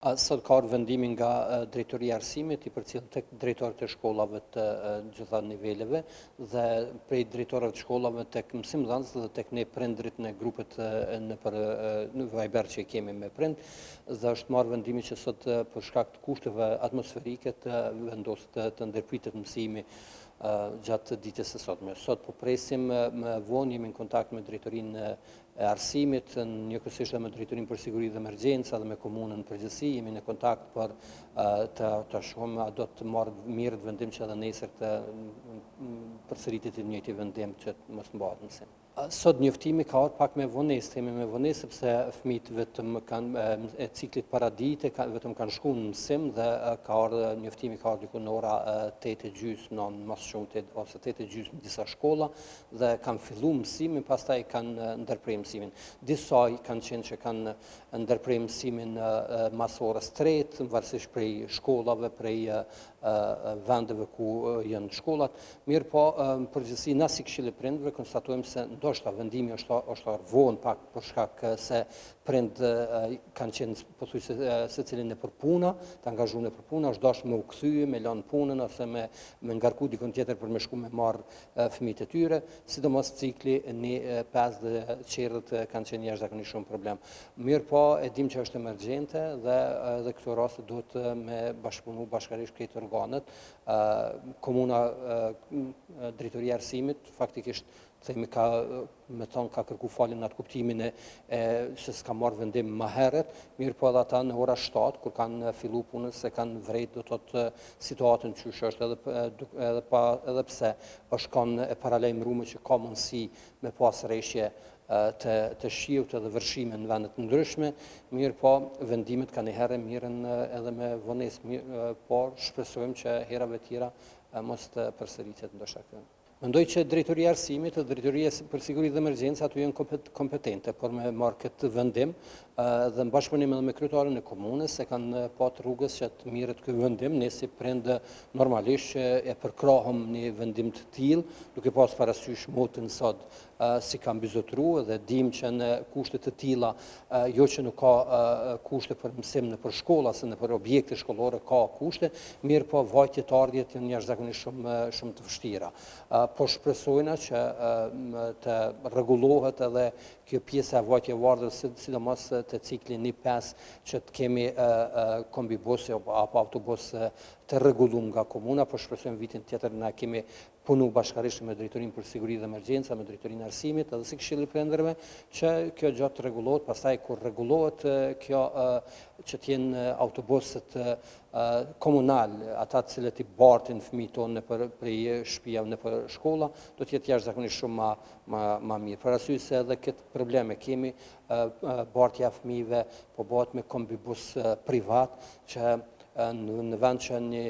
Sot ka ardhur vendimi nga Drejtoria e Arsimit, i përcjell tek drejtorët e shkollave të gjitha niveleve dhe prej drejtorëve të shkollave tek mësimdhënësit dhe tek ne prindrit në grupet në Viber që kemi me prind, dhe është marrë vendimi që sot për shkak të kushteve atmosferike të vendoset të ndërpritet mësimi gjatë ditës së sotme. Sot po presim më vonë, jemi në kontakt me Drejtorinë e Arsimit, njëkohësisht edhe me Drejtorinë për Siguri dhe Emergjenca dhe me komunën në përgjithësi, jemi në kontakt për të shohim a do të marrë mirë vendim që edhe nesër të përsëritet i njëjti vendim që mos mbahet mësim. Sot njoftimi ka ardhur pak me vonesë, themi me vonesë sepse fëmijët vetëm kanë e ciklit paradite, vetëm kanë shkuar në mësim dhe njoftimi ka ardhur diku në ora 8:30, në mos shumë ose 8:30 në disa shkolla dhe kanë filluar mësimin, pastaj kanë ndërprer mësimin. Disa kanë qenë që kanë ndërprer mësimin mas orës 3, varësisht prej shkollave, prej vendeve ku janë shkollat, mirë po në përgjithësi na si Këshilli i Prindërve konstatojmë se ndoshta vendimi është vonë pak për shkak se prind kanë qenë pothuajse secili nëpër puna, të angazhuar nëpër puna, është dashur me u kthye, me lënë punën ose me ngarku dikon tjetër për me shku me marr fëmijët e tyre, sidomos cikli në 5 dhe qerrët kanë qenë jashtëzakonisht shumë problem. Mirë po e dim që është emergjente dhe edhe këto raste duhet me bashkëpunu bashkërisht këto organet. Komuna, Drejtoria e Arsimit faktikisht themi ka kërku falje në atë kuptimin që s'ka marrë vendim më herët, mirë po edhe ata në ora 7, kur kanë fillu punën, se kanë vrejt do të thotë situatën që është edhe pse është kanë e paralajmëruar që ka mundësi me pas rreshje të shiut edhe vërshime në vendet të ndryshme, mirë po vendimet ka një herë mirën edhe me vonesë, por shpresojmë që herave tjera mos të përsëritet ndoshta kjo. Mendoj që Drejtoria e Arsimit dhe Drejtoria për Siguri dhe Emergjenca ato janë kompetente për me marrë këtë vendim dhe në bashkëpunim edhe me kryetarin e komunës se kanë patë rrugës që të mirët ky vendim, ne si prind normalisht e përkrahëm një vendim të tillë, duke pas parasysh motën sot si ka mbizotruar dhe dim që në kushte të tilla jo që nuk ka kushte për mësim nëpër shkolla se nëpër objekte shkollore ka kushte, mirë po vajtjet e ardhjet janë jashtëzakonisht shumë të vështira. Po shpresojna që të rregullohet edhe kjo pjesa e vajtjeve të ardhjes, sidomos të ciklin 1-5 që të kemi kombibus apo autobus të rregulluar nga komuna, po shpresojmë vitin tjetër na kemi punu bashkërisht me Drejtorinë për Siguri dhe Emergjenca, me Drejtorinë e Arsimit, edhe si Këshilli i Prindërve, që kjo gjë të rregullohet, pastaj kur rregullohet kjo që të jenë autobuset komunal, ata të cilët i bartin fëmijët tonë prej shtëpive nëpër shkolla, do të jetë jashtëzakonisht shumë më mirë. Për arsye se edhe këtë probleme kemi, bartja e fëmijëve po bëhet me kombibus privat që në vend që një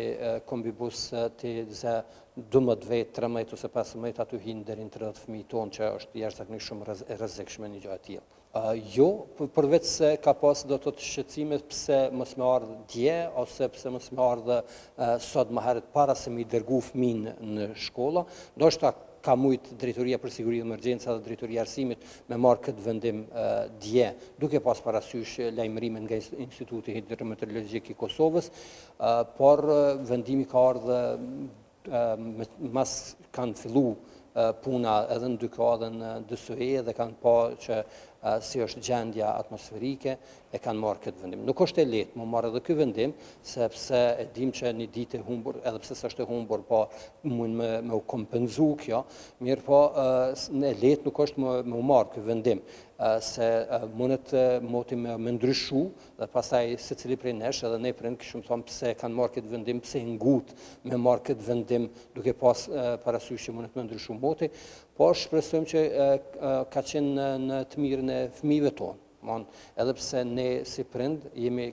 kombibus të 12 vjet, 13 ose 15 aty hin deri në 30 fëmijë tonë që është jashtëzakonisht shumë e rrezikshme një gjë e tillë. Jo, përveç se ka pas do të thotë shqetësime pse mos më ardh dje ose pse mos më ardh sot më herët para se mi dërgu fëmin në shkolla, ndoshta ka mujt Drejtoria për Siguri dhe Emergjenca dhe Drejtoria e Arsimit me marrë këtë vendim dje, duke pas parasysh lajmërimin nga Instituti Hidrometeorologjik i Kosovës, por vendimi ka ardhur mas kanë fillu puna edhe në DK dhe në DSE dhe kanë pa që si është gjendja atmosferike e kanë marrë këtë vendim. Nuk është e lehtë më marrë edhe ky vendim, sepse e dim që një ditë e humbur, edhe pse s'është e humbur, po mund me u kompenzu kjo, mirë po e lehtë nuk është me u marrë ky vendim, se mundet moti me ndryshu dhe pastaj secili prej nesh edhe ne prind kishim thonë pse kanë marrë këtë vendim, pse ngut me marrë këtë vendim duke pas parasysh që mundet me ndryshu moti, po shpresojmë që ka qenë në të mirën e fëmijëve tonë. Edhe pse ne si prind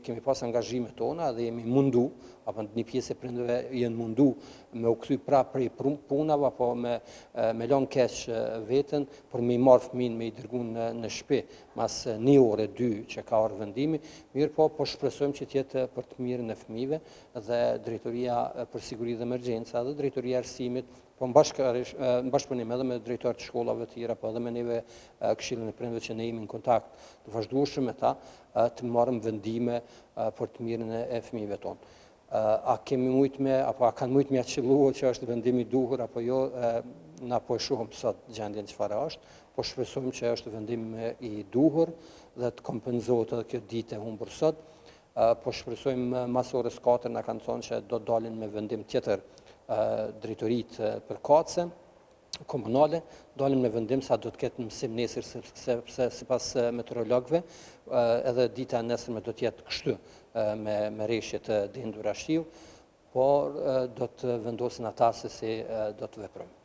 kemi pas angazhimet tona dhe jemi mundu, apo një pjesë e prindëve janë mundu me u kthy prapë prej punave apo me lënë keq veten për me i marrë fëmin me i dërgu në shtëpi mas 1 ore 2 që ka ardhur vendimi, mirë po shpresojmë që të jetë për të mirën e fëmijëve dhe Drejtoria për Siguri dhe Emergjenca dhe Drejtoria e Arsimit Po në bashkëpunim edhe me drejtorët të shkollave të tjera, po edhe me neve Këshillin e Prindërve që ne jemi në kontakt të vazhdueshëm me ta, të marrim vendime për të mirën e fëmijëve tonë. A kemi apo a kanë mujt me qëlluar që është vendimi i duhur apo jo, na po e shohim sot gjendjen çfarë është, po shpresojmë që është vendim i duhur dhe të kompenzohet edhe kjo ditë e humbur sot. Po shpresojmë mas orës 4 na kanë thonë që do dalin me vendim tjetër drejtoritë përkatëse komunale, dalim me vendim sa do të ketë mësim nesër, sepse sipas meteorologëve edhe dita e nesërme do të jetë kështu me reshje të dindura shiu, por do të vendosin ata se si do të veprojmë.